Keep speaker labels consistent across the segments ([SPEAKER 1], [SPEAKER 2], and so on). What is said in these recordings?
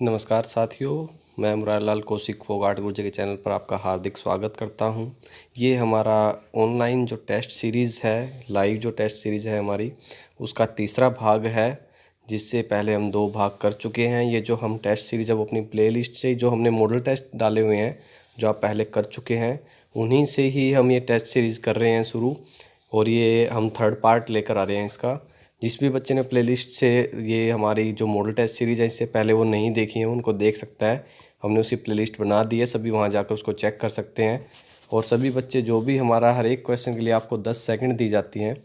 [SPEAKER 1] नमस्कार साथियों, मैं मुरारलाल कौशिक फोगाट गुर्जर के चैनल पर आपका हार्दिक स्वागत करता हूं। ये हमारा ऑनलाइन जो टेस्ट सीरीज़ है, लाइव जो टेस्ट सीरीज़ है हमारी, उसका तीसरा भाग है। जिससे पहले हम 2 भाग कर चुके हैं। ये जो हम टेस्ट सीरीज़ अब अपनी प्लेलिस्ट से जो हमने मॉडल टेस्ट डाले हुए हैं, जो आप पहले कर चुके हैं, उन्हीं से ही हम ये टेस्ट सीरीज़ कर रहे हैं शुरू। और ये हम थर्ड पार्ट लेकर आ रहे हैं इसका। जिस भी बच्चे ने प्लेलिस्ट से ये हमारी जो मॉडल टेस्ट सीरीज़ है इससे पहले वो नहीं देखी है, उनको देख सकता है। हमने उसी प्लेलिस्ट बना दी है, सभी वहाँ जाकर उसको चेक कर सकते हैं। और सभी बच्चे जो भी हमारा हर एक क्वेश्चन के लिए आपको 10 सेकंड दी जाती हैं,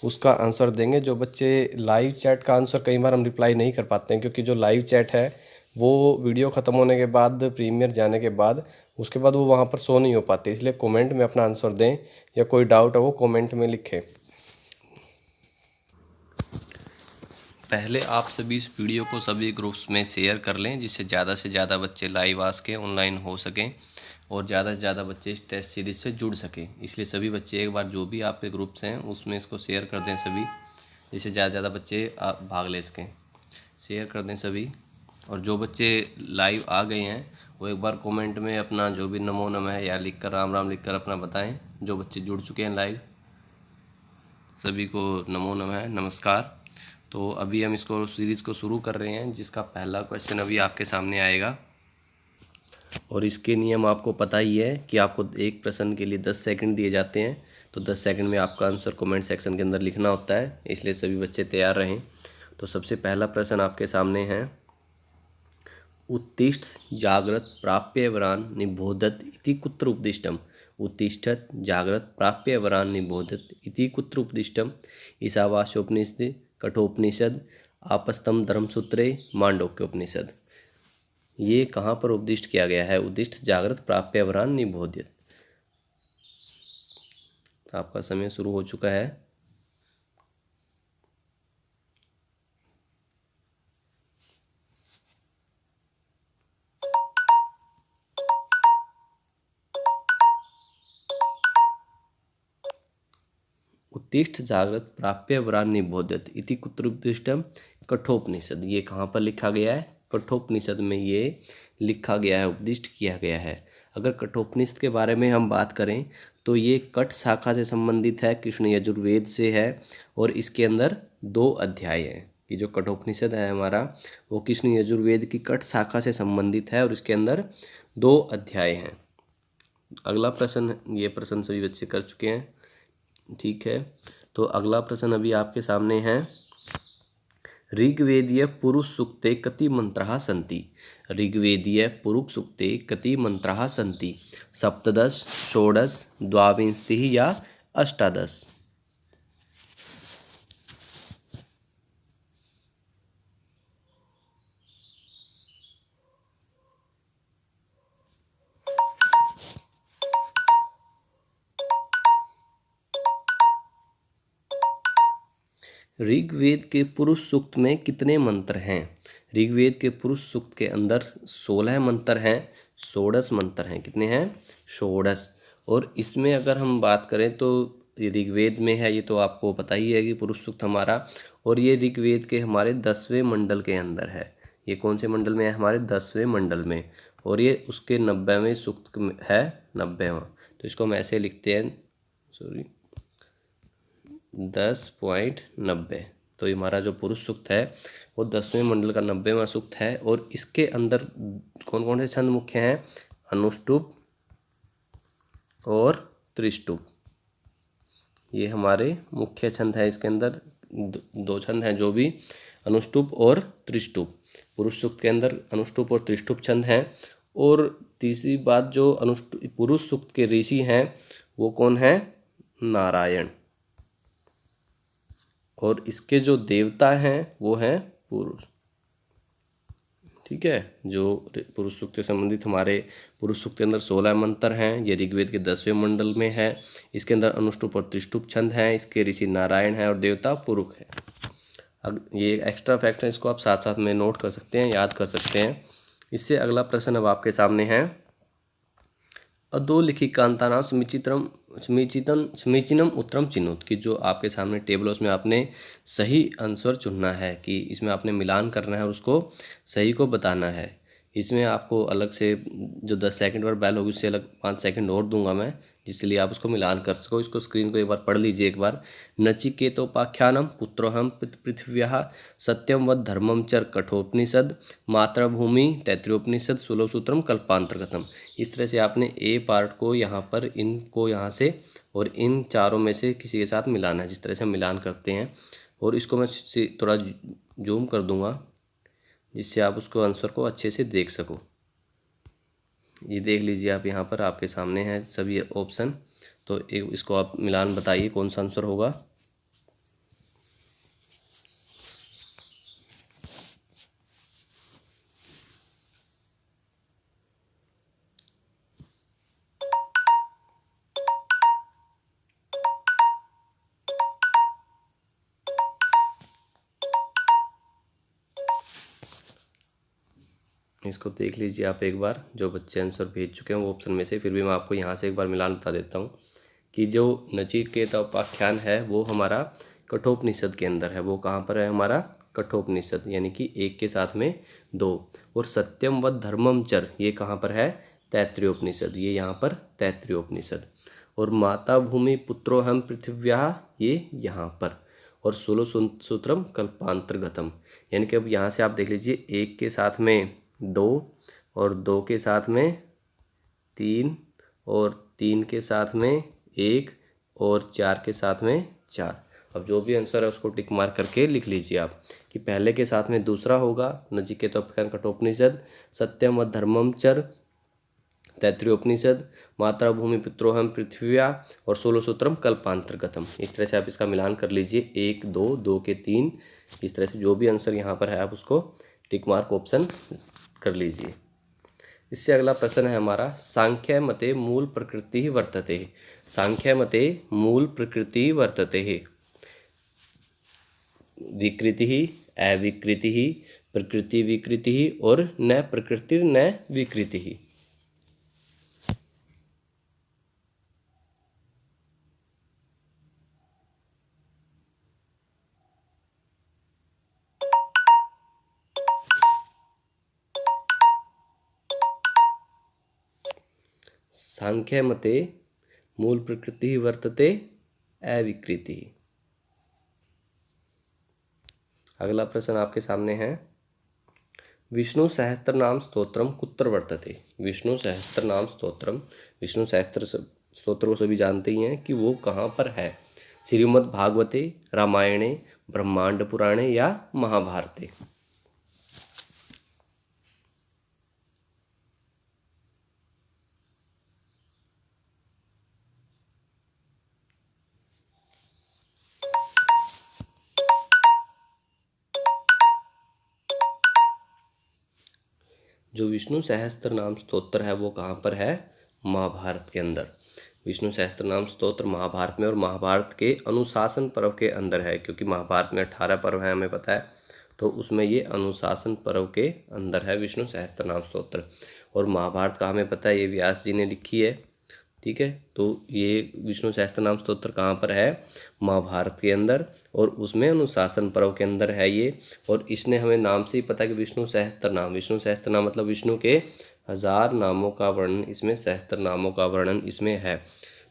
[SPEAKER 1] उसका आंसर देंगे। जो बच्चे लाइव चैट का आंसर कई बार हम रिप्लाई नहीं कर पाते हैं, क्योंकि जो लाइव चैट है वो वीडियो ख़त्म होने के बाद, प्रीमियर जाने के बाद, उसके बाद वो वहाँ पर शो नहीं हो पाते। इसलिए कमेंट में अपना आंसर दें, या कोई डाउट है वो कमेंट में लिखें। पहले आप सभी इस वीडियो को सभी ग्रुप्स में शेयर कर लें, जिससे ज़्यादा से ज़्यादा बच्चे लाइव आ सकें, ऑनलाइन हो सकें और ज़्यादा से ज़्यादा बच्चे इस टेस्ट सीरीज़ से जुड़ सकें। इसलिए सभी बच्चे एक बार जो भी आपके ग्रुप्स हैं उसमें इसको शेयर कर दें सभी, जिससे ज़्यादा से ज़्यादा बच्चे भाग ले सकें। शेयर कर दें सभी। और जो बच्चे लाइव आ गए हैं वो एक बार कमेंट में अपना जो भी नमो नमः है या लिख कर राम राम लिख कर अपना बताएं। जो बच्चे जुड़ चुके हैं लाइव, सभी को नमो नमः, नमस्कार। तो अभी हम इसको सीरीज़ को शुरू कर रहे हैं, जिसका पहला क्वेश्चन अभी आपके सामने आएगा। और इसके नियम आपको पता ही है कि आपको एक प्रश्न के लिए 10 सेकंड दिए जाते हैं। तो 10 सेकंड में आपका आंसर कमेंट सेक्शन के अंदर लिखना होता है, इसलिए सभी बच्चे तैयार रहें। तो सबसे पहला प्रश्न आपके सामने है, उत्तिष्ठ जाग्रत प्राप्यवरान् निबोधत इति कुत्र उपदिष्टम्। उत्तिष्ठत जाग्रत प्राप्यवरान् निबोधत इति कुत्र उपदिष्टम्। ईशावास्योपनिषद, कठोपनिषद, आपस्तम्भ धर्मसूत्रे, मांडूक्योपनिषद। ये कहाँ पर उपदिष्ट किया गया है? उद्दिष्ट जागृत प्राप्यवरान् निबोध्यत। आपका समय शुरू हो चुका है। उत्तिष्ठ जागृत प्राप्यवरान् निबोध्यत इति कुत्र उपदिष्टम्। कठोपनिषद। ये कहाँ पर लिखा गया है? कठोपनिषद में ये लिखा गया है, उपदिष्ट किया गया है। अगर कठोपनिषद के बारे में हम बात करें तो ये कठ शाखा से संबंधित है, कृष्ण यजुर्वेद से है। और इसके अंदर 2 अध्याय हैं। ये जो कठोपनिषद है हमारा, वो कृष्ण यजुर्वेद की कठ शाखा से संबंधित है और इसके अंदर 2 अध्याय हैं। अगला प्रश्न, ये प्रश्न सभी बच्चे कर चुके हैं, ठीक है। तो अगला प्रश्न अभी आपके सामने है, ऋग्वेदीय पुरुष सूक्ते कति मंत्राः सन्ति। ऋग्वेदीय पुरुष सूक्ते कति मंत्राः सन्ति? 17, 16, 22 या 18? ऋग्वेद के पुरुष सूक्त में कितने मंत्र हैं? ऋग्वेद के पुरुष सूक्त के अंदर 16 मंत्र हैं, 16 मंत्र हैं। कितने हैं? 16। और इसमें अगर हम बात करें तो ये ऋग्वेद में है, ये तो आपको पता ही है कि पुरुष सूक्त हमारा, और ये ऋग्वेद के हमारे 10वें मंडल के अंदर है। ये कौन से मंडल में है? हमारे 10वें मंडल में। और ये उसके 90वें सूक्त है, 90वां। तो इसको हम ऐसे लिखते हैं, सॉरी, 10.90। तो ये हमारा जो पुरुष सूक्त है वो 10वें मंडल का 90वां सूक्त है। और इसके अंदर कौन कौन से छंद मुख्य हैं? अनुष्टुप और त्रिष्टुप, ये हमारे मुख्य छंद है। इसके अंदर 2 छंद हैं, जो भी अनुष्टुप और त्रिष्टुप। पुरुष सूक्त के अंदर अनुष्टुप और त्रिष्टुप छंद हैं। और तीसरी बात, जो पुरुष सूक्त के ऋषि हैं वो कौन है? नारायण। और इसके जो देवता हैं वो हैं पुरुष, ठीक है। जो पुरुष सूक्त से संबंधित हमारे पुरुष सूक्त के अंदर 16 मंत्र हैं। ये ऋग्वेद के 10वें मंडल में है। इसके अंदर अनुष्टुप और त्रिष्टुप छंद हैं। इसके ऋषि नारायण हैं और देवता पुरुष है। अब ये एक्स्ट्रा फैक्ट है, इसको आप साथ साथ में नोट कर सकते हैं, याद कर सकते हैं। इससे अगला प्रश्न अब आपके सामने है, अधोलिखिकान्तानां समीचीनम उत्तरम चिन्होत। कि जो आपके सामने टेबल है उसमें आपने सही आंसर चुनना है, कि इसमें आपने मिलान करना है और उसको सही को बताना है। इसमें आपको अलग से जो 10 सेकंड पर बैल होगी उससे अलग 5 सेकंड और दूंगा मैं, जिसके लिए आप उसको मिलान कर सको। इसको स्क्रीन को एक बार पढ़ लीजिए एक बार। नचिकेतोपाख्यानम पुत्रोहम पृथिव्याः सत्यम व धर्मम चर कठोपनिषद मातृभूमि तैत्तिरीयोपनिषद सूत्रम कल्पांतर्गतम। इस तरह से आपने ए पार्ट को यहाँ पर, इनको यहाँ से और इन चारों में से किसी के साथ मिलाना है, जिस तरह से हम मिलान करते हैं। और इसको मैं थोड़ा जूम कर दूंगा जिससे आप उसको आंसर को अच्छे से देख सको। ये देख लीजिए आप, यहाँ पर आपके सामने है सभी ऑप्शन। तो एक इसको आप मिलान बताइए कौन सा आंसर होगा। इसको देख लीजिए आप एक बार, जो बच्चे आंसर भेज चुके हैं वो ऑप्शन में से। फिर भी मैं आपको यहाँ से एक बार मिलान बता देता हूँ कि जो नचिकेतोपाख्यान है वो हमारा कठोपनिषद के अंदर है। वो कहाँ पर है हमारा? कठोपनिषद, यानी कि एक के साथ में दो। और सत्यम व धर्मम चर ये कहाँ पर है? तैत्तिरीयोपनिषद, ये यहाँ पर तैत्तिरीयोपनिषद। और माता भूमि पुत्रोहम पृथिव्या ये यहाँ पर। और सूत्रम कल्पांतर्गतम, यानी कि अब यहाँ से आप देख लीजिए, एक के साथ में दो, और दो के साथ में तीन, और तीन के साथ में एक, और चार के साथ में चार। अब जो भी आंसर है उसको टिक मार्क करके लिख लीजिए आप कि पहले के साथ में दूसरा होगा नचिकेतोपाख्यान कठोपनिषद, सत्यम व धर्मम चर तैत्तिरीयोपनिषद, मात्रा भूमि पित्रोहम पृथ्व्या, और सूत्रम कल्पांतर्गतम। इस तरह से आप इसका मिलान कर लीजिए, एक दो, दो के तीन, इस तरह से जो भी आंसर यहाँ पर है आप उसको टिक मार्क ऑप्शन कर लीजिए। इससे अगला प्रश्न है हमारा, सांख्य मते मूल प्रकृति वर्तते। सांख्य मते मूल प्रकृति वर्तते। विकृति, अविकृति, प्रकृति विकृति और न प्रकृति न विकृति। सांख्य मते मूल प्रकृति वर्तते अविकृति। अगला प्रश्न आपके सामने है, विष्णु सहस्त्र नाम स्तोत्रम कुत्र वर्तते। विष्णु सहस्त्र नाम स्तोत्रम, विष्णु सहस्त्र स्तोत्र को सभी जानते ही हैं कि वो कहाँ पर है? श्रीमद् भागवते, रामायणे, ब्रह्मांड पुराणे या महाभारते। जो विष्णु सहस्त्र नाम स्तोत्र है वो कहाँ पर है? महाभारत के अंदर। विष्णु सहस्त्र नाम स्तोत्र महाभारत में, और महाभारत के अनुशासन पर्व के अंदर है, क्योंकि महाभारत में 18 पर्व हैं हमें पता है, तो उसमें ये अनुशासन पर्व के अंदर है विष्णु सहस्त्र नाम स्तोत्र। और महाभारत का हमें पता है ये व्यास जी ने लिखी है, ठीक है। तो ये विष्णु सहस्त्र नाम स्तोत्र कहाँ पर है? महाभारत के अंदर, और उसमें अनुशासन पर्व के अंदर है ये। और इसने हमें नाम से ही पता है कि विष्णु सहस्त्र नाम, विष्णु सहस्त्र नाम मतलब विष्णु के 1000 नामों का वर्णन इसमें, सहस्त्र नामों का वर्णन इसमें है।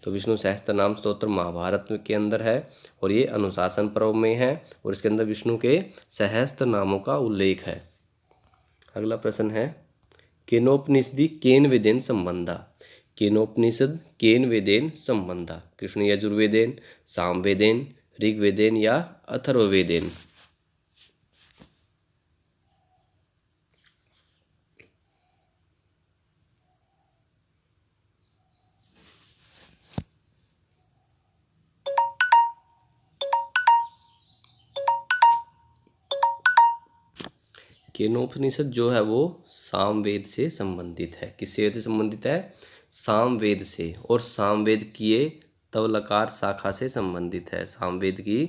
[SPEAKER 1] तो विष्णु सहस्त्र नाम स्तोत्र महाभारत के अंदर है, और ये अनुशासन पर्व में है, और इसके अंदर विष्णु के सहस्त्र नामों का उल्लेख है। अगला प्रश्न है, केनोपनिषदि केन वेदेन संबंधा। केनोपनिषद केन वेदेन संबंधा? कृष्ण यजुर्वेदेन, सामवेदेन, ऋग्वेदेन या अथर्ववेदेन। केनोपनिषद जो है वो सामवेद से संबंधित है। किससे संबंधित है? सामवेद से। और सामवेद की ये तवलकार शाखा से संबंधित है। सामवेद की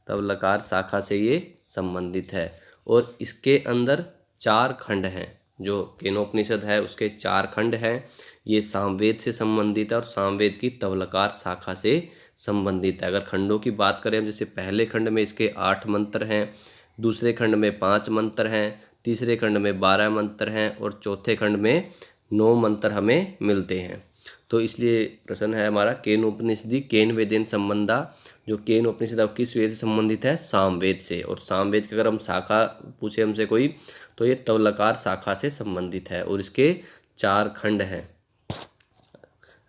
[SPEAKER 1] तवलकार शाखा से ये संबंधित है। और इसके अंदर 4 खंड हैं। जो केनोपनिषद है उसके 4 खंड हैं। ये सामवेद से संबंधित है और सामवेद की तवलकार शाखा से संबंधित है। अगर खंडों की बात करें, जैसे पहले खंड में इसके 8 मंत्र हैं, दूसरे खंड में 5 मंत्र हैं, तीसरे खंड में 12 मंत्र हैं और चौथे खंड में 9 मंत्र हमें मिलते हैं। तो इसलिए प्रश्न है हमारा केन उपनिषदि केन वेदेन संबंधा। जो केन उपनिषद अब किस वेद से संबंधित है? सामवेद से। और सामवेद की अगर हम शाखा पूछे हमसे कोई, तो ये तवलकार शाखा से संबंधित है और इसके 4 खंड हैं।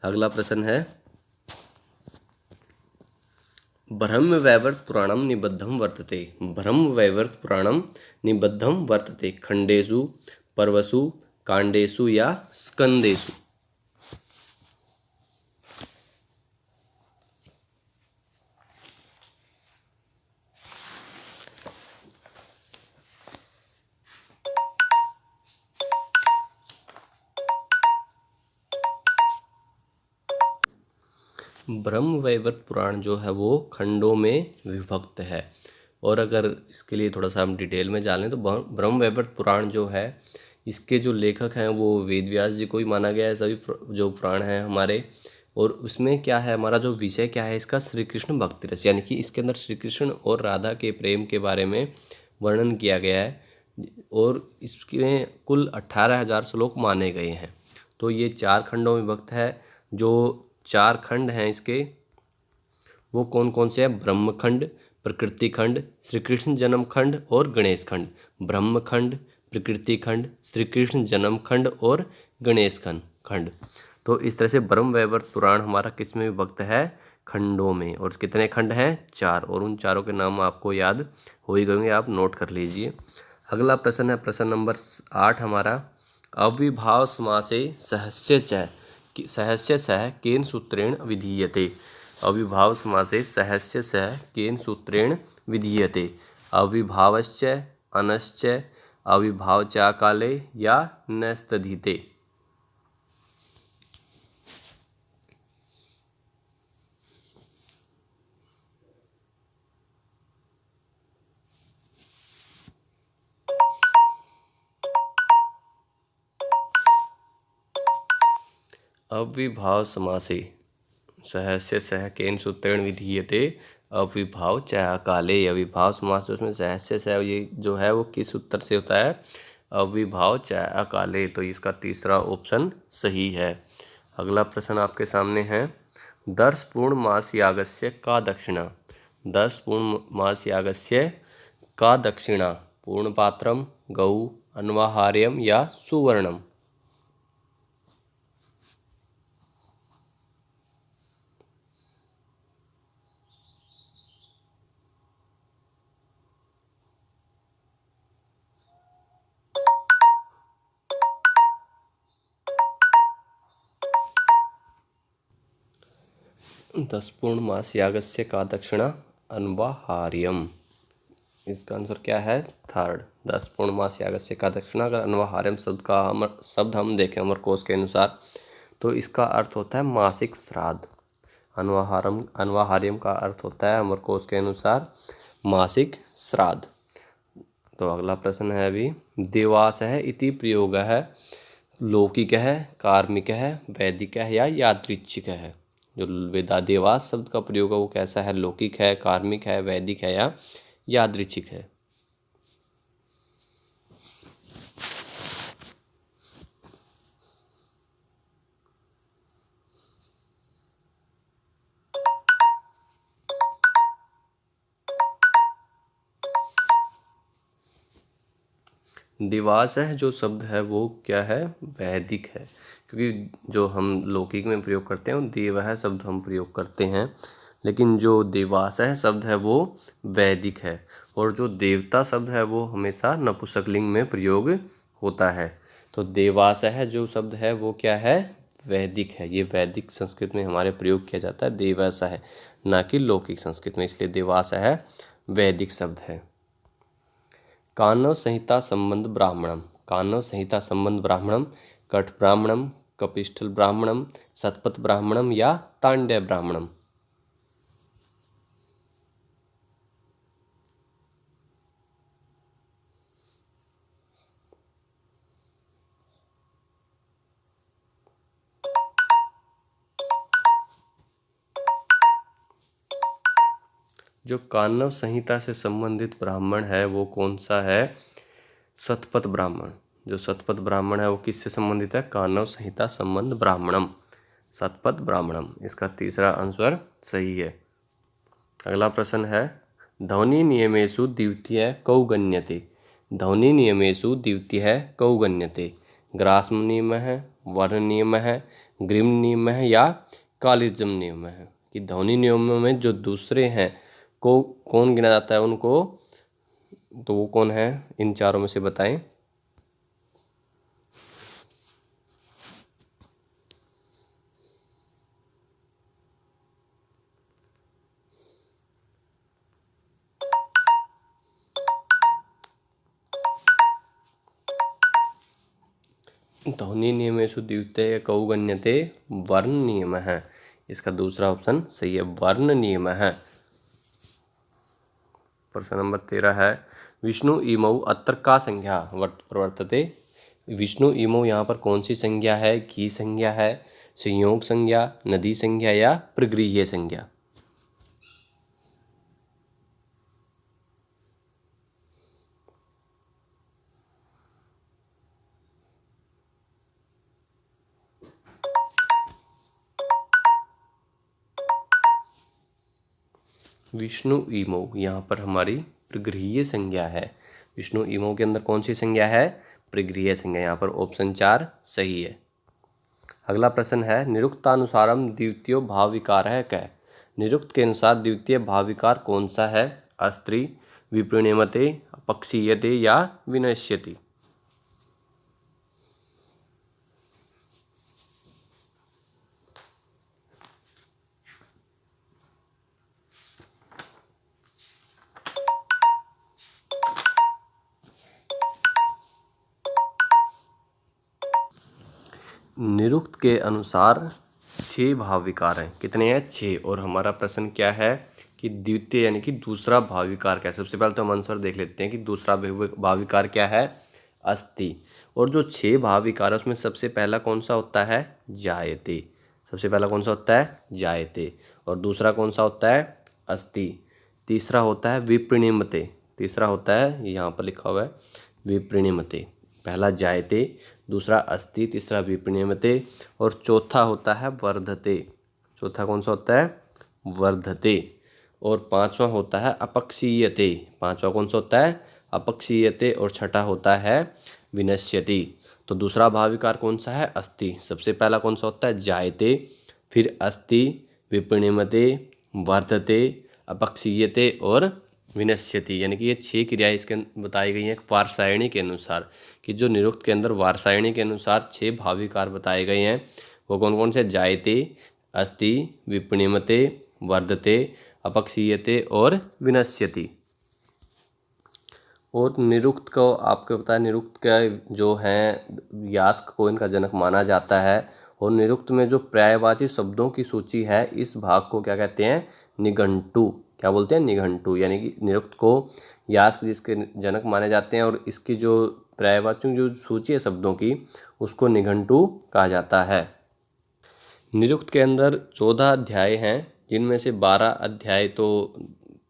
[SPEAKER 1] अगला प्रश्न है ब्रह्मवैवर्त पुराणम निबद्धम वर्तते। ब्रह्मवैवर्त पुराणम निबद्धम वर्तते खंडेषु, पर्वसु, कांडेषु या स्कंदेषु। ब्रह्मवैवर्त पुराण जो है वो खंडों में विभक्त है। और अगर इसके लिए थोड़ा सा हम डिटेल में जान लें तो ब्रह्मवैवर्त पुराण जो है इसके जो लेखक हैं वो वेद व्यास जी को ही माना गया है। सभी जो पुराण हैं हमारे, और उसमें क्या है, हमारा जो विषय क्या है इसका, श्री कृष्ण भक्ति रस, यानी कि इसके अंदर श्री कृष्ण और राधा के प्रेम के बारे में वर्णन किया गया है। और इसमें कुल 18,000 श्लोक माने गए हैं। तो ये 4 खंडों में विभक्त है। जो 4 खंड हैं इसके वो कौन कौन से हैं? ब्रह्मखंड, प्रकृति खंड, श्री कृष्ण जन्म खंड और गणेश खंड। ब्रह्मखंड, प्रकृति खंड, श्री कृष्ण जन्म खंड और गणेश खंड। तो इस तरह से ब्रह्मवैवर्त पुराण हमारा किस में विभक्त है? खंडों में। और कितने खंड हैं? 4। और उन चारों के नाम आपको याद हो ही गए होंगे, आप नोट कर लीजिए। अगला प्रश्न है प्रश्न नंबर 8 हमारा। अविभाव समासे सहस्य सह केन सूत्रेण विधीयते। अविभाव समासे सहस्य सह केन सूत्रेण विधीयते। अविभावश्च, अनश्च, अविभावचाकाले या नस्तधीते। अविभाव समासे सहस्य सह केन सूत्रेण विधीयते अविभाव च काले। अविभाव समास उसमें सहस्य सह ये जो है वो किस सूत्र से होता है? अविभाव च काले। तो इसका तीसरा ऑप्शन सही है। अगला प्रश्न आपके सामने है। 10 पूर्णमास यागस्य का दक्षिणा। 10 पूर्णमास यागस्य का दक्षिणा। पूर्णपात्रम, गौ, अन्वाहार्यम या सुवर्णम। 10 पूर्णमास यागस्य का दक्षिणा अन्वाहार्यम। इसका आंसर क्या है? थर्ड। 10 पूर्णमास यागस्य का दक्षिणा। अगर अन्वाहार्यम शब्द हम देखें अमरकोश के अनुसार तो इसका अर्थ होता है मासिक श्राद्ध। अन्वाहार्यम का अर्थ होता है अमरकोश के अनुसार मासिक श्राद्ध। तो अगला प्रश्न है अभी। देवास है इति प्रयोग है लौकिक है, कार्मिक है, वैदिक है या यादृच्छिक है। जो देवास शब्द का प्रयोग है वो कैसा है? लौकिक है, कार्मिक है, वैदिक है या यादृच्छिक है। दिवास है जो शब्द है वो क्या है? वैदिक है। क्योंकि जो हम लौकिक में प्रयोग करते हैं देव है शब्द हम प्रयोग करते हैं, लेकिन जो देवास है शब्द है वो वैदिक है। और जो देवता शब्द है वो हमेशा नपुंसकलिंग में प्रयोग होता है। तो देवास है जो शब्द है वो क्या है? वैदिक है। ये वैदिक संस्कृत में हमारे प्रयोग किया जाता है देवास है, ना कि लौकिक संस्कृत में, इसलिए देवास है वैदिक शब्द है। कानव संहिता संबंध ब्राह्मणम। कानव संहिता संबंध ब्राह्मणम, कठ ब्राह्मणम, कपिस्थल ब्राह्मणम, शतपथ ब्राह्मणम या तांड्य ब्राह्मणम। जो कानव संहिता से संबंधित ब्राह्मण है वो कौन सा है? शतपथ ब्राह्मण। जो शतपथ ब्राह्मण है वो किससे संबंधित है? कानव संहिता संबंध ब्राह्मणम, शतपथ ब्राह्मणम। इसका तीसरा आंसर सही है। अगला प्रश्न है, ध्वनि नियमेषु द्वितीय कौ गण्यते? ध्वनि नियमेषु द्वितीय कौ गण्यते? ग्रास्म नियम है, वर्ण नियम है, ग्रीम नियम है या कालिज्म नियम है? कि ध्वनि नियमों में जो दूसरे हैं को कौन गिना जाता है उनको, तो वो कौन है? इन चारों में से बताएं। ध्वनि नियमेषु द्वितीय कौ गण्यते? वर्ण नियम है। इसका दूसरा ऑप्शन सही है, वर्ण नियम है। प्रश्न नंबर 13 है, विष्णु इमौ अत्र का संज्ञा प्रवर्तते? विष्णु इमौ यहाँ पर कौन सी संज्ञा है? की संज्ञा है, संयोग संज्ञा, नदी संज्ञा या प्रगृह्य संज्ञा? विष्णु इमौ यहाँ पर हमारी प्रगृह्य संज्ञा है। विष्णु इमौ के अंदर कौन सी संज्ञा है? प्रगृह्य संज्ञा। यहाँ पर ऑप्शन 4 सही है। अगला प्रश्न है, निरुक्तानुसारम द्वितीय भाव विकार है क्या? निरुक्त के अनुसार द्वितीय भाव विकार कौन सा है? अस्त्री, विप्रणीमते, अपक्षीयते या विनश्यति? निरुक्त के अनुसार 6 भाव विकार हैं। कितने हैं? 6। और हमारा प्रश्न क्या है कि द्वितीय यानी कि दूसरा भाव विकार क्या है? सबसे पहले तो हम आंसर देख लेते हैं कि दूसरा भाव विकार क्या है? अस्ति। और जो 6 भाव विकार है उसमें सबसे पहला कौन सा होता है? जायते। सबसे पहला कौन सा होता है? जायते। और दूसरा कौन सा होता है? अस्ति। तीसरा होता है विप्रणीमते। तीसरा होता है, यहाँ पर लिखा हुआ है विप्रणीमते। पहला जायते, दूसरा अस्ति, तीसरा विप्रणीमते और चौथा होता है वर्धते। चौथा कौन सा होता है? वर्धते। और पांचवा होता है अपक्षीयते। पांचवा कौन सा होता है? अपक्षीयते। और छठा होता है विनश्यति। तो दूसरा भाव विकार कौन सा है? अस्ति। सबसे पहला कौन सा होता है? जायते, फिर अस्ति, विप्रणीमते, वर्धते, अपक्षीयते और विनश्यति। यानी कि ये 6 क्रियाएं इसके बताई गई हैं वारसायणी के अनुसार, कि जो निरुक्त के अंदर वारसायणी के अनुसार 6 भाव विकार बताए गए हैं वो कौन कौन से? जायते, अस्ति, विप्रणीमते, वर्धते, अपक्षीयते और विनश्यति। और निरुक्त को आपको पता है, निरुक्त का जो है यास्क को इनका जनक माना जाता है। और निरुक्त में जो पर्यायवाची शब्दों की सूची है इस भाग को क्या कहते हैं? निघंटु। क्या बोलते हैं? निघंटु। यानी कि निरुक्त को यास्क जिसके जनक माने जाते हैं और इसकी जो पर्यायवाची जो सूची है शब्दों की उसको निघंटु कहा जाता है। निरुक्त के अंदर 14 अध्याय हैं, जिनमें से 12 अध्याय तो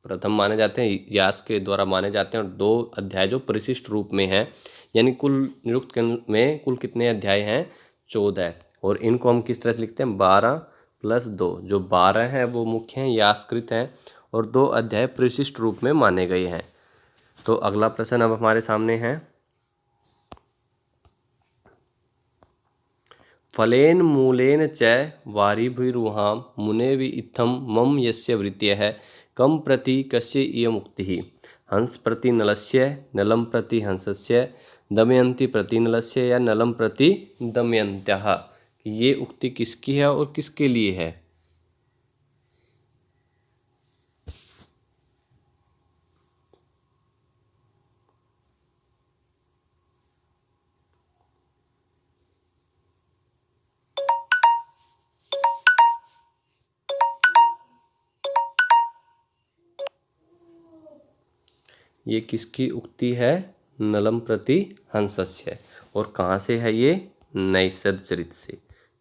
[SPEAKER 1] प्रथम माने जाते हैं, यास्क के द्वारा माने जाते हैं, और 2 अध्याय जो परिशिष्ट रूप में हैं। यानी कुल निरुक्त में कुल कितने अध्याय हैं? 14। और इनको हम किस तरह से लिखते हैं? 12 + 2। जो 12 हैं वो मुख्य हैं, यास्कृत हैं, और 2 अध्याय परिशिष्ट रूप में माने गए हैं। तो अगला प्रश्न अब हमारे सामने है, फलेन मूलेन च वारिभिरुहां मुनेवि इत्थं मम यस्य वृत्त्यः कम प्रति कस्य इयम् उक्तिः? हंस प्रति नलस्य, नलं प्रति हंसस्य, दमयंती प्रति नलस्य या नलं प्रति दमयन्त्याः? ये उक्ति किसकी है और किसके लिए है? ये किसकी उक्ति है? नलम प्रति हंसस्य। और कहाँ से है ये? नैषध चरित से।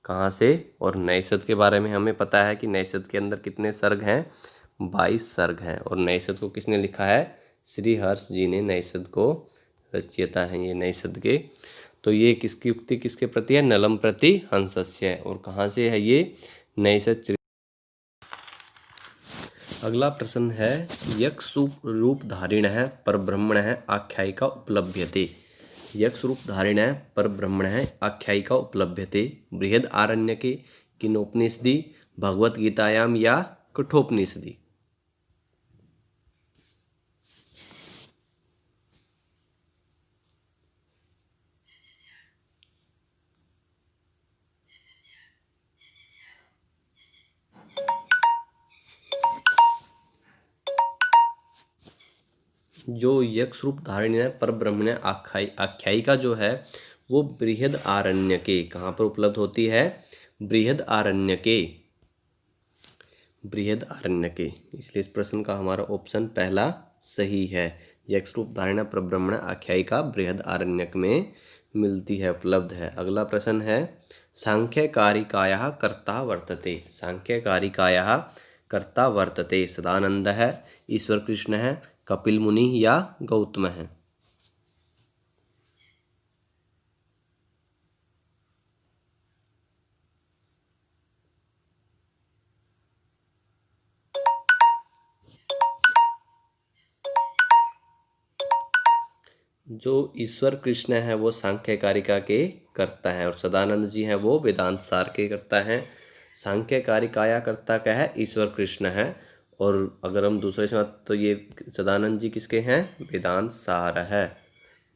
[SPEAKER 1] कहाँ से? और नैषध के बारे में हमें पता है कि नैषध के अंदर कितने सर्ग हैं? 22 सर्ग हैं। और नैषध को किसने लिखा है? श्री हर्ष जी ने नैषध को रचयिता हैं ये नैषध के। तो ये किसकी उक्ति किसके प्रति है? नलम प्रति हंसस्य। और कहाँ से है ये? नैषध। अगला प्रश्न है, यक्ष रूप धारिण है पर ब्रह्मण है आख्यायिका उपलभ्यते। यक्ष रूप धारिण है पर ब्रह्मण है आख्यायिका उपलभ्यते बृहद आरण्यके किनोपनिषदि भगवत गीतायाम या कठोपनिषदि। जो यक्ष रूप धारिण है पर ब्रह्मण आख्यायिका जो है वो बृहद आरण्यके कहाँ पर उपलब्ध होती है? बृहद आरण्यके। बृहद आरण्यके, इसलिए इस प्रश्न का हमारा ऑप्शन पहला सही है। यक्ष रूप धारिण पर ब्रह्मण आख्यायिका बृहद आरण्यक में मिलती है, उपलब्ध है। अगला प्रश्न है, सांख्यकारिकायाः कर्ता वर्तते। सांख्यकारिकायाः कर्ता वर्तते सदानंद है, ईश्वर कृष्ण है, कपिल मुनि या गौतम है। जो ईश्वर कृष्ण है वो सांख्यकारिका के कर्ता है और सदानंद जी हैं वो वेदांत सार के कर्ता हैं। सांख्यकारिकाया कर्ता क्या है? ईश्वर कृष्ण है। और अगर हम दूसरे से तो ये सदानंद जी किसके हैं? वेदांत सार है।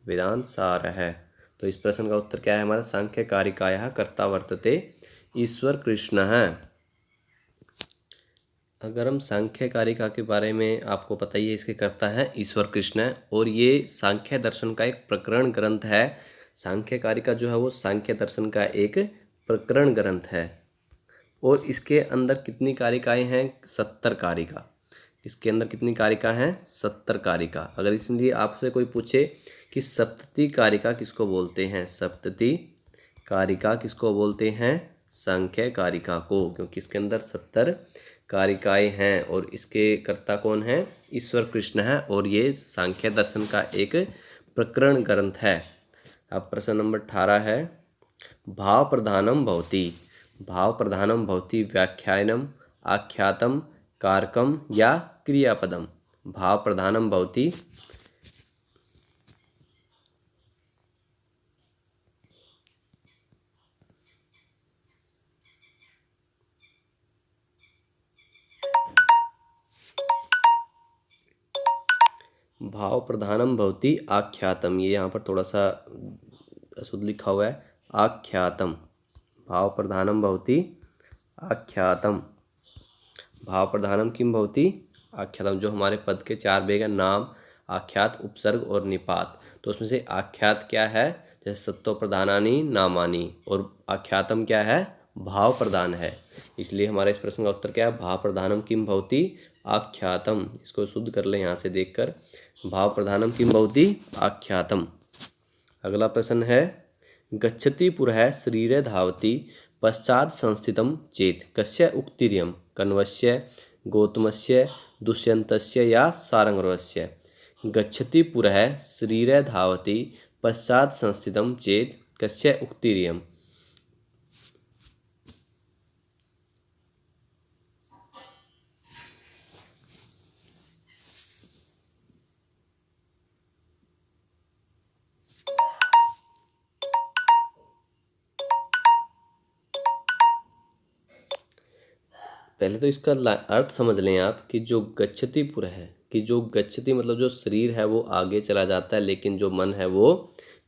[SPEAKER 1] वेदांत सार है। तो इस प्रश्न का उत्तर क्या है हमारा? सांख्यकारिकाया कर्ता वर्तते ईश्वर कृष्ण है। अगर हम सांख्यकारिका के बारे में आपको पता ही है, इसके कर्ता है ईश्वर कृष्ण है और ये सांख्य दर्शन का एक प्रकरण ग्रंथ है। सांख्यकारिका जो है वो सांख्य दर्शन का एक प्रकरण ग्रंथ है और इसके अंदर कितनी कारिकाएं हैं? 70 कारिका। इसके अंदर कितनी कारिका हैं? 70 कारिका। अगर इसलिए आपसे कोई पूछे कि सप्तति कारिका किसको बोलते हैं? सप्तति कारिका किसको बोलते हैं? सांख्य कारिका को, क्योंकि इसके अंदर 70 कारिकाएं हैं और इसके कर्ता कौन है? ईश्वर कृष्ण है और ये सांख्य दर्शन का एक प्रकरण ग्रंथ है। अब प्रश्न नंबर 18 है, भाव प्रधानम भवति। भाव प्रधानम भवति व्याख्यानम आख्यातम कारकम या क्रियापदम। भाव प्रधानम भवति भाव प्रधानम भवति आख्यातम। ये यहाँ पर थोड़ा सा अशुद्ध लिखा हुआ है, आख्यातम। भाव प्रधानम भवति आख्यातम। भाव प्रधानम किम भवति आख्यातम। जो हमारे पद के 4 भेग हैं, नाम, आख्यात, उपसर्ग और निपात। तो उसमें से आख्यात क्या है? जैसे सत्तो प्रधानानि नामानि। और आख्यातम क्या है? भाव प्रधान है। इसलिए हमारे इस प्रश्न का उत्तर क्या है? भाव प्रधानम किम भवति आख्यातम। इसको शुद्ध कर लें यहाँ से देखकर, भाव प्रधानम किम भवति आख्यातम। अगला प्रश्न है, गच्छति पुरः शरीरे धावति पश्चात् संस्थितं चेत कस्य उक्तिर्यं? कण्वस्य, गौतमस्य, दुष्यन्तस्य या सारंगर्वस्य। गच्छति पुरः शरीरे धावति पश्चात् संस्थितं चेत कस्य उक्तिर्यं? पहले तो इसका अर्थ समझ लें आप कि जो गच्छति पुर है, कि जो गच्छति मतलब जो शरीर है वो आगे चला जाता है लेकिन जो मन है वो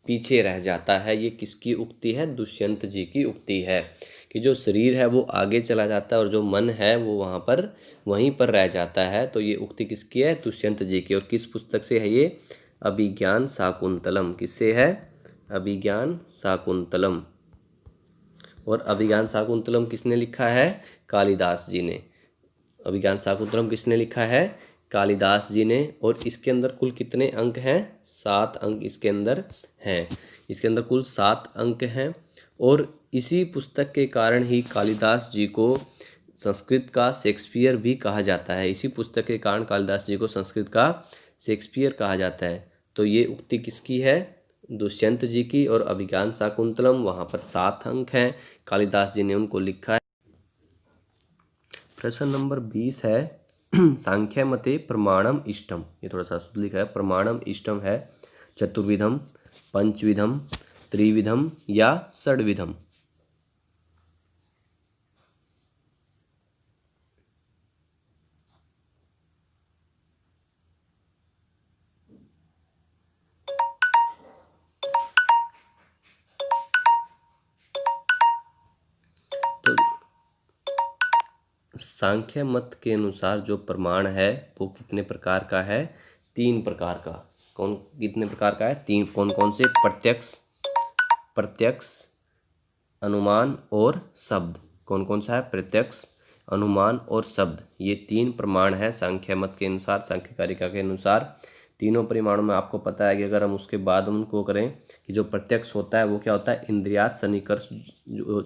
[SPEAKER 1] पीछे रह जाता है। ये किसकी उक्ति है? दुष्यंत जी की उक्ति है कि जो शरीर है वो आगे चला जाता है और जो मन है वो वहाँ पर वहीं पर रह जाता है। तो ये उक्ति किसकी है? दुष्यंत जी की। और किस पुस्तक से है ये? अभिज्ञान शाकुंतलम। किससे है? अभिज्ञान शाकुंतलम। और अभिज्ञान शाकुंतलम किसने लिखा है? कालिदास जी ने। अभिज्ञान शाकुंतलम किसने लिखा है? कालिदास जी ने। और इसके अंदर कुल कितने अंक हैं? 7 अंक इसके अंदर हैं। इसके अंदर कुल 7 अंक हैं और इसी पुस्तक के कारण ही कालिदास जी को संस्कृत का शेक्सपियर भी कहा जाता है। इसी पुस्तक के कारण कालिदास जी को संस्कृत का शेक्सपियर कहा जाता है। तो ये उक्ति किसकी है? दुष्यंत जी की। और अभिज्ञान शाकुंतलम, वहाँ पर 7 अंक हैं, कालिदास जी ने उनको लिखा है। प्रश्न नंबर 20 है सांख्य मते प्रमाणम इष्टम। ये थोड़ा सा शुद्ध लिखा है। प्रमाणम इष्टम है चतुर्विधम, पंचविधम, त्रिविधम या षड्विधम। तो सांख्य मत के अनुसार जो प्रमाण है वो कितने प्रकार का है? 3 प्रकार का। कौन कितने प्रकार का है? 3। कौन कौन से? प्रत्यक्ष, अनुमान और शब्द। कौन कौन सा है? प्रत्यक्ष, अनुमान और शब्द। ये 3 प्रमाण है सांख्य मत के अनुसार, सांख्य कारिका के अनुसार। तीनों परिमाणों में आपको पता है कि अगर हम उसके बाद उनको करें कि जो प्रत्यक्ष होता है वो क्या होता है? इंद्रियात सन्निकर्ष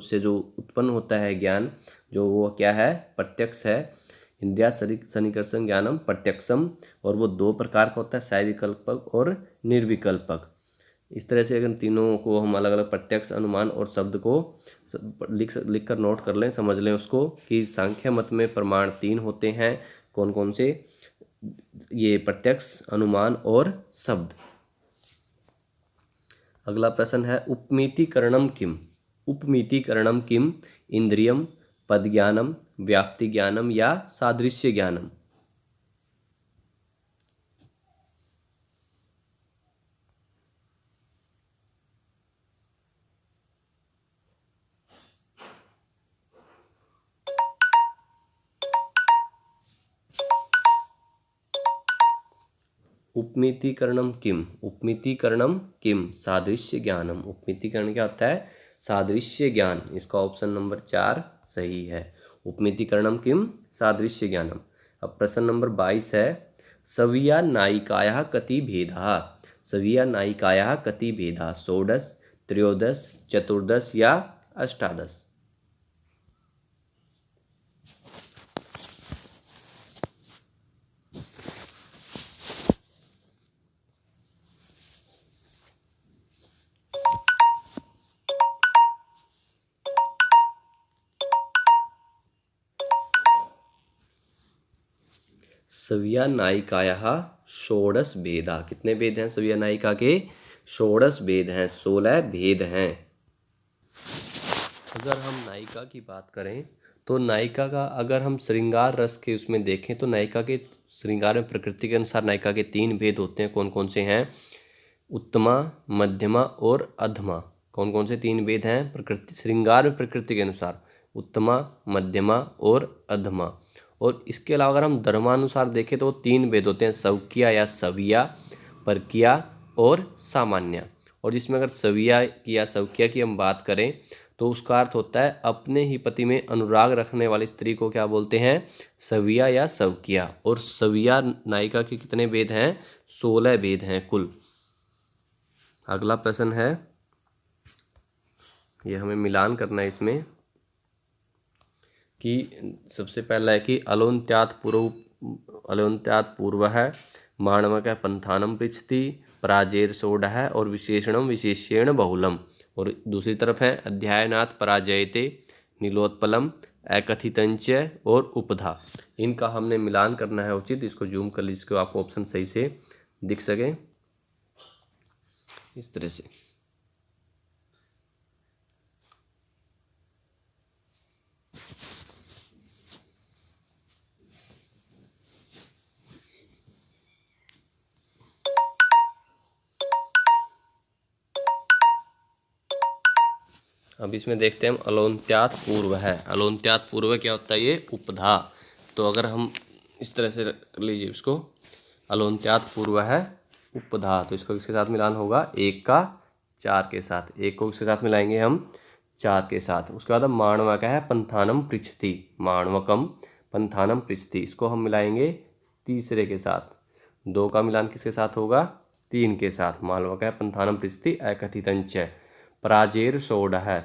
[SPEAKER 1] से जो उत्पन्न होता है ज्ञान, जो वो क्या है? प्रत्यक्ष है। इंद्रियात सन्निकर्षण ज्ञानम प्रत्यक्षम। और वो 2 प्रकार का होता है, सविकल्पक और निर्विकल्पक। इस तरह से अगर तीनों को हम अलग अलग प्रत्यक्ष, अनुमान और शब्द को लिख कर नोट कर लें, समझ लें उसको, कि सांख्य मत में प्रमाण 3 होते हैं। कौन कौन से? ये प्रत्यक्ष, अनुमान और शब्द। अगला प्रश्न है उपमितिकरणम किम। उपमितिकरणम किम? इंद्रियम, पदज्ञानम, व्याप्ति ज्ञानम या सादृश्य ज्ञानम। उपमितिकरणम किम? उपमितिकरणम किम? सादृश्य ज्ञानम। उपमितिकरण क्या होता है? सादृश्य ज्ञान। इसका ऑप्शन नंबर 4 सही है। उपमितिकरणम किम? सादृश्य ज्ञानम। अब प्रश्न नंबर 22 है सविया नायिकायाः कति भेदाः। सविया नायिकायाः कति भेदाः? 16, 13, 14 या 18। सविया नायिकायाः षोडश भेदा। कितने भेद हैं सविया नायिका के? 16 भेद हैं, 16 भेद हैं। अगर हम नायिका की बात करें तो नायिका का अगर हम श्रृंगार रस के उसमें देखें तो नायिका के श्रृंगार में प्रकृति के अनुसार नायिका के 3 भेद होते हैं। कौन कौन से हैं? उत्तमा, मध्यमा और अधमा। कौन कौन से 3 भेद हैं प्रकृति श्रृंगार में प्रकृति के अनुसार? उत्तमा, मध्यमा और अधमा। और इसके अलावा अगर हम धर्मानुसार देखें तो 3 भेद होते हैं, सौकिया या सविया, परकिया और सामान्य। और जिसमें अगर सविया की या सौकिया की हम बात करें तो उसका अर्थ होता है अपने ही पति में अनुराग रखने वाली स्त्री को क्या बोलते हैं? सविया या सौकिया। और सविया नायिका के कितने भेद हैं? 16 भेद हैं कुल। अगला प्रश्न है, ये हमें मिलान करना है इसमें, कि सबसे पहला है कि अलोन्त्यात् पूर्व है, माणवक पंथानम पृच्छति, पराजेर सोढ़ है और विशेषणम विशेष्येण बहुलम। और दूसरी तरफ है अध्यायनात् पराजयते, नीलोत्पलम, अकथितंच और उपधा। इनका हमने मिलान करना है उचित। इसको जूम कर लीजिए, इसको आपको ऑप्शन सही से दिख सके इस तरह से। अब इसमें देखते हैं हम अलोन्त्यात् पूर्व है। अलोन्त्यात् पूर्व क्या होता है? ये उपधा। तो अगर हम इस तरह से कर लीजिए इसको, अलोन्त्यात् पूर्व है उपधा, तो इसको किसके साथ मिलान होगा? 1 का 4 के साथ। 1 को किसके साथ मिलाएंगे हम? 4 के साथ। उसके बाद माणवक है पंथानम पृच्छति, माणवकम पंथानम पृच्छति, इसको हम मिलाएंगे तीसरे के साथ। 2 का मिलान किसके साथ होगा? 3 के साथ। माणवक है पंथानम पृच्छति अकथितंच। पराजेर सोढ़ है,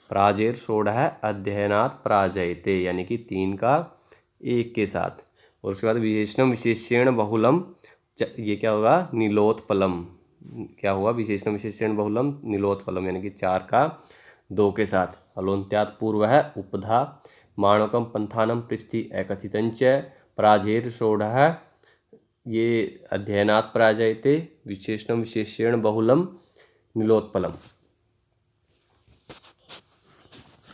[SPEAKER 1] पराजेर सोढ़ है अध्ययनात् पराजयते, यानी कि 3 का 1 के साथ। और उसके बाद विशेषणम विशेष्येण बहुलम, ये क्या होगा? नीलोत्पलम। क्या हुआ, विशेषण विशेषण बहुलम नीलोत्पलम, यानी कि 4 का 2 के साथ। हलोन्त्यात् पूर्वः उपधा माणकम पंथानम पृष्ठि एकथितंच प्राजेर षोडः, ये अध्ययनात् पराजयते विशेषणम विशेषण बहुलम नीलोत्पलम।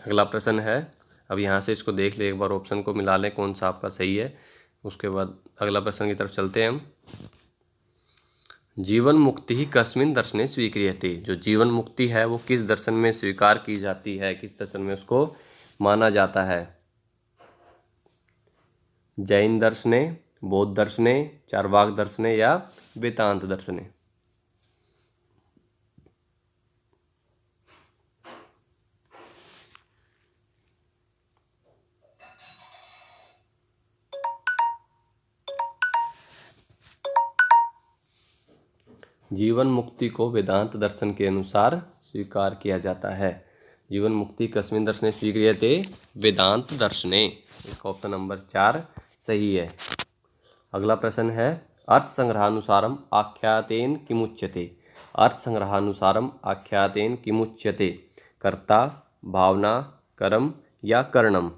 [SPEAKER 1] अगला प्रश्न है, अब यहाँ से इसको देख ले एक बार, ऑप्शन को मिला लें कौन सा आपका सही है, उसके बाद अगला प्रश्न की तरफ चलते हैं हम। जीवन मुक्ति ही कस्मिन् दर्शने स्वीक्रियते, जो जीवन मुक्ति है वो किस दर्शन में स्वीकार की जाती है, किस दर्शन में उसको माना जाता है? जैन दर्शने, बौद्ध दर्शने, चार्वाक दर्शने या वेदांत दर्शने? जीवन मुक्ति को वेदांत दर्शन के अनुसार स्वीकार किया जाता है। जीवन मुक्ति कस्मिन् दर्शने स्वीक्रियते, वेदांत दर्शने। इसका ऑप्शन नंबर 4 सही है। अगला प्रश्न है, अर्थ संग्रहानुसारम आख्यातेन किमुच्यते? अर्थ संग्रहानुसारम आख्यातेन किमुच्यते? कर्ता, भावना, कर्म या कर्णम?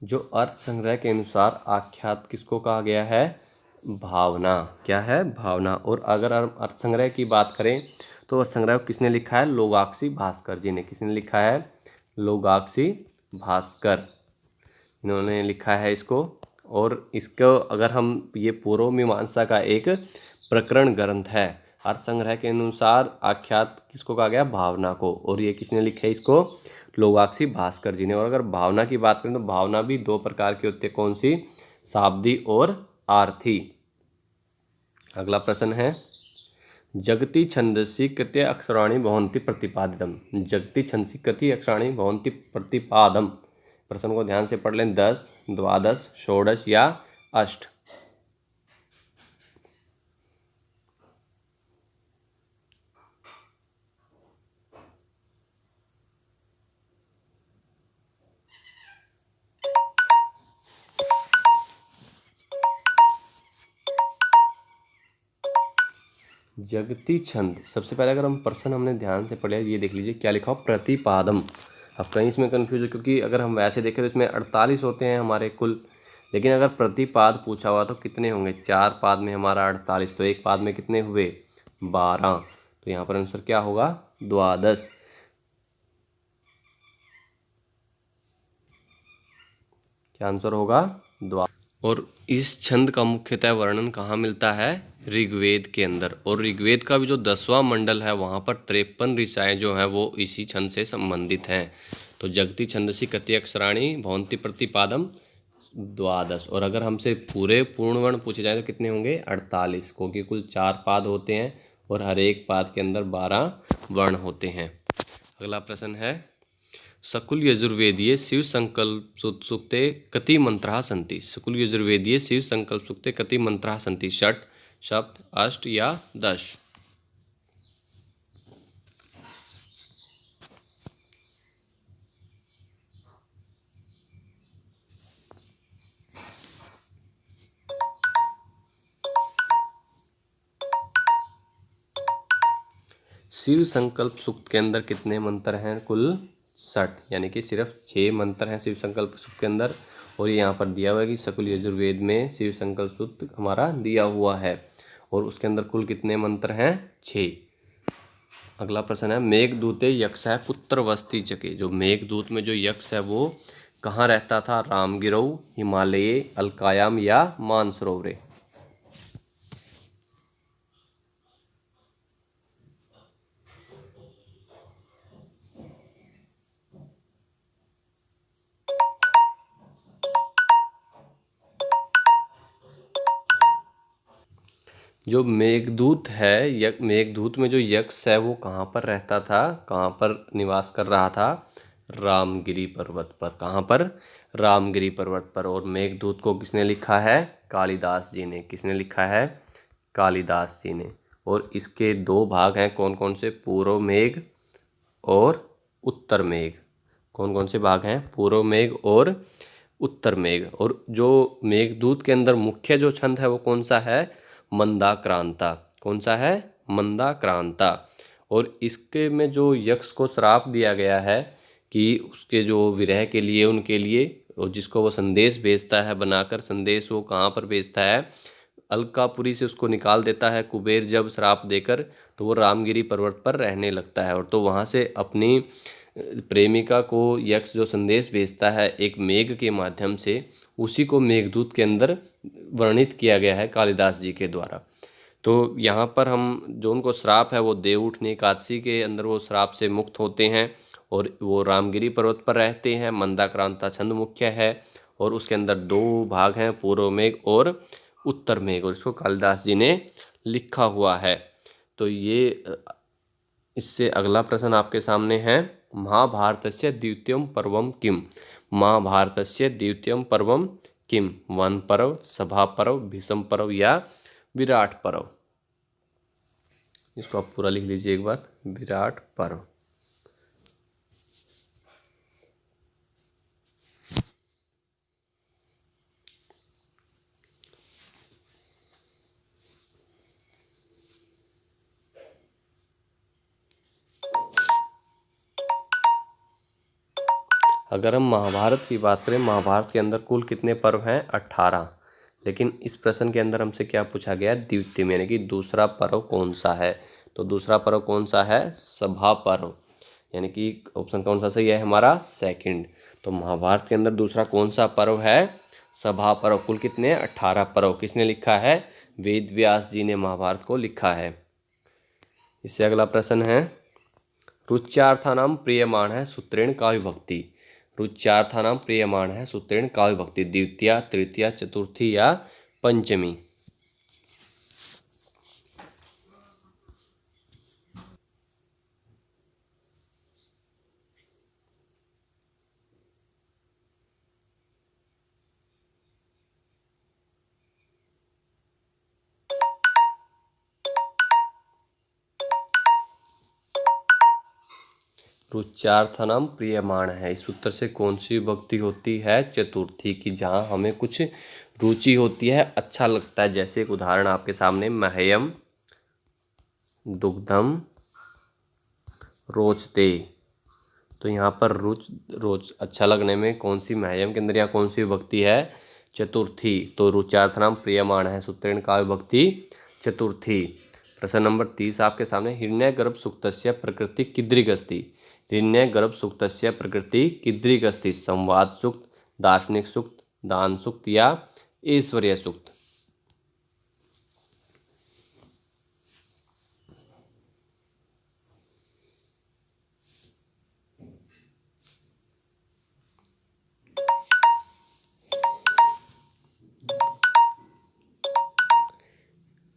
[SPEAKER 1] जो अर्थ संग्रह के अनुसार आख्यात किसको कहा गया है? भावना। क्या है? भावना। और अगर हम अर्थ संग्रह की बात करें तो अर्थ संग्रह को किसने लिखा है? लोगाक्षी भास्कर जी ने। किसने लिखा है? लोगाक्षी भास्कर, इन्होंने लिखा है इसको। और इसको अगर हम, ये पूर्व मीमांसा का एक प्रकरण ग्रंथ है। अर्थ संग्रह के अनुसार आख्यात किसको कहा गया? भावना को। और ये किसने लिखा है इसको? लोगाक्षी भास्कर जी ने। और अगर भावना की बात करें तो भावना भी 2 प्रकार की होती है। कौन सी? शाब्दी और आर्थी। अगला प्रश्न है, जगति छंदसि कति अक्षराणि भवन्ति प्रतिपादितम? जगति छंदसि कति अक्षराणि भवन्ति प्रतिपादम? प्रश्न को ध्यान से पढ़ लें। 10, 12, 16 या 8? जगती छंद, सबसे पहले अगर हम प्रश्न हमने ध्यान से पढ़े, ये देख लीजिए क्या लिखा हो? प्रतिपादम। अब कहीं इसमें कन्फ्यूज है, क्योंकि अगर हम वैसे देखें तो इसमें 48 होते हैं हमारे कुल, लेकिन अगर प्रतिपाद पूछा हुआ तो कितने होंगे? 4 पाद में हमारा 48, तो एक पाद में कितने हुए? 12। तो यहाँ पर आंसर क्या होगा? द्वादश। क्या आंसर होगा? द्वादश। और इस छंद का मुख्यतः वर्णन कहाँ मिलता है? ऋग्वेद के अंदर। और ऋग्वेद का भी जो 10वां मंडल है वहाँ पर 53 ऋचाएँ जो हैं वो इसी छंद से संबंधित हैं। तो जगति छंदसी कति अक्षराणि भवन्ति प्रतिपादम, द्वादश। और अगर हमसे पूरे पूर्ण वर्ण पूछे जाए तो कितने होंगे? 48, क्योंकि कुल 4 पाद होते हैं और हर एक पाद के अंदर 12 वर्ण होते हैं। अगला प्रश्न है, सकुल यजुर्वेदीय शिव संकल्प सूक्ते कति मंत्राः सन्ति? सकुल यजुर्वेदीय शिव संकल्प सूक्ते कति मंत्राः सन्ति? 6, 7, 8 या 10? शिव संकल्प सूक्त के अंदर कितने मंत्र हैं? कुल 60, यानी कि सिर्फ 6 मंत्र हैं शिव संकल्प सूक्त के अंदर। और ये यहाँ पर दिया हुआ है कि सकुल यजुर्वेद में शिव संकल्प सूक्त हमारा दिया हुआ है, और उसके अंदर कुल कितने मंत्र हैं? 6। अगला प्रश्न है, मेघदूते यक्ष है पुत्र वस्ती चके? जो मेघदूत में जो यक्ष है वो कहाँ रहता था? रामगिरौ, हिमालये, अलकायाम या मानसरोवरे? जो मेघदूत है, मेघदूत में जो यक्ष है वो कहाँ पर रहता था? कहाँ पर निवास कर रहा था? रामगिरी पर्वत पर। कहाँ पर? रामगिरी पर्वत पर। और मेघदूत को किसने लिखा है? कालिदास जी ने। किसने लिखा है? कालिदास जी ने। और इसके दो भाग हैं, कौन कौन से? पूर्व मेघ और उत्तर मेघ। कौन कौन से भाग हैं? पूर्व मेघ और उत्तर मेघ। और जो मेघदूत के अंदर मुख्य जो छंद है वो कौन सा है? मंदाक्रांता। कौन सा है? मंदाक्रांता। और इसके में जो यक्ष को श्राप दिया गया है कि उसके जो विरह के लिए, उनके लिए, और जिसको वो संदेश भेजता है बनाकर, संदेश वो कहाँ पर भेजता है? अलकापुरी से उसको निकाल देता है कुबेर जब श्राप देकर, तो वो रामगिरी पर्वत पर रहने लगता है। और तो वहाँ से अपनी प्रेमिका को यक्ष जो संदेश भेजता है एक मेघ के माध्यम से, उसी को मेघदूत के अंदर वर्णित किया गया है कालिदास जी के द्वारा। तो यहाँ पर हम जो उनको श्राप है वो देवउठनी एकादशी के अंदर वो श्राप से मुक्त होते हैं और वो रामगिरी पर्वत पर रहते हैं। मंदाक्रांता छंद मुख्य है और उसके अंदर दो भाग हैं, पूर्व मेघ और उत्तर मेघ, और इसको कालिदास जी ने लिखा हुआ है। तो ये इससे अगला प्रश्न आपके सामने है, महाभारतस्य द्वितीयं पर्वं किम? महाभारतस्य द्वितीयं पर्वं किम? वन पर्व, सभा पर्व, भीष्म पर्व या विराट पर्व? इसको आप पूरा लिख लीजिए एक बार, विराट पर्व। अगर हम महाभारत की बात करें, महाभारत के अंदर कुल कितने पर्व हैं? 18। लेकिन इस प्रश्न के अंदर हमसे क्या पूछा गया? द्वितीय, यानी कि दूसरा पर्व कौन सा है? तो दूसरा पर्व कौन सा है? सभा पर्व, यानी कि ऑप्शन कौन सा सही है हमारा? सेकंड। तो महाभारत के अंदर दूसरा कौन सा पर्व है? सभा पर्व। कुल कितने? 18 पर्व। किसने लिखा है? वेद व्यास जी ने महाभारत को लिखा है। इससे अगला प्रश्न है, रुच्यार्थानाम प्रियमाण है सूत्रेण का विभक्ति? रुच्यार्थानाम प्रियमाण है सूत्रेण का विभक्ति? द्वितीया, तृतीया, चतुर्थी या पंचमी? रुच्यार्थनम प्रियमाण है, इस सूत्र से कौन सी विभक्ति होती है? चतुर्थी की, जहाँ हमें कुछ रुचि होती है, अच्छा लगता है। जैसे एक उदाहरण आपके सामने, मह्यम दुग्धम रोचते। तो यहाँ पर रोच अच्छा लगने में कौन सी मह्यम के अंदर या कौन सी विभक्ति है? चतुर्थी। तो रुच्यार्थनाम प्रियमाण है सूत्रेण का विभक्ति चतुर्थी। प्रश्न नंबर 30 आपके सामने, हिरण्यगर्भ सूक्तस्य प्रकृति कीदृक् अस्ति? हिरण्यगर्भ सूक्तस्य प्रकृति कीदृक् अस्ति? संवाद सूक्त, दार्शनिक सूक्त, दान सूक्त या ऐश्वर्य सूक्त?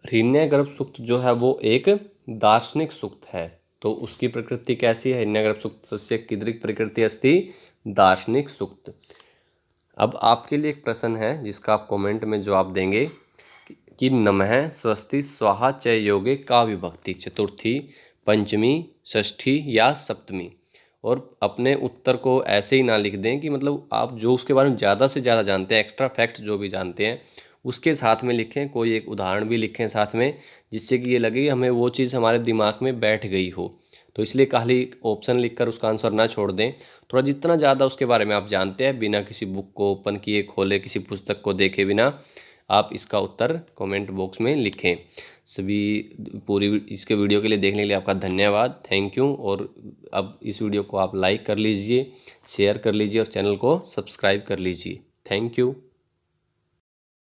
[SPEAKER 1] हिरण्यगर्भ सूक्त जो है वो एक दार्शनिक सूक्त है। तो उसकी प्रकृति कैसी है? हिरण्यगर्भ सूक्तस्य कीदृक् प्रकृति अस्ति? दार्शनिक सूक्त। अब आपके लिए एक प्रश्न है जिसका आप कमेंट में जवाब देंगे कि नमः स्वस्ति स्वाहा च योगे का विभक्ति? चतुर्थी, पंचमी, षष्ठी या सप्तमी? और अपने उत्तर को ऐसे ही ना लिख दें कि मतलब आप जो उसके बारे में ज़्यादा से ज़्यादा जानते हैं, एक्स्ट्रा फैक्ट जो भी जानते हैं उसके साथ में लिखें। कोई एक उदाहरण भी लिखें साथ में, जिससे कि ये लगे कि हमें वो चीज़ हमारे दिमाग में बैठ गई हो। तो इसलिए खाली ऑप्शन लिखकर उसका आंसर ना छोड़ दें। थोड़ा जितना ज़्यादा उसके बारे में आप जानते हैं, बिना किसी बुक को ओपन किए, खोले, किसी पुस्तक को देखे बिना, आप इसका उत्तर कमेंट बॉक्स में लिखें। सभी पूरी इसके वीडियो के लिए देखने के लिए आपका धन्यवाद, थैंक यू। और अब इस वीडियो को आप लाइक कर लीजिए, शेयर कर लीजिए और चैनल को सब्सक्राइब कर लीजिए। Thank you.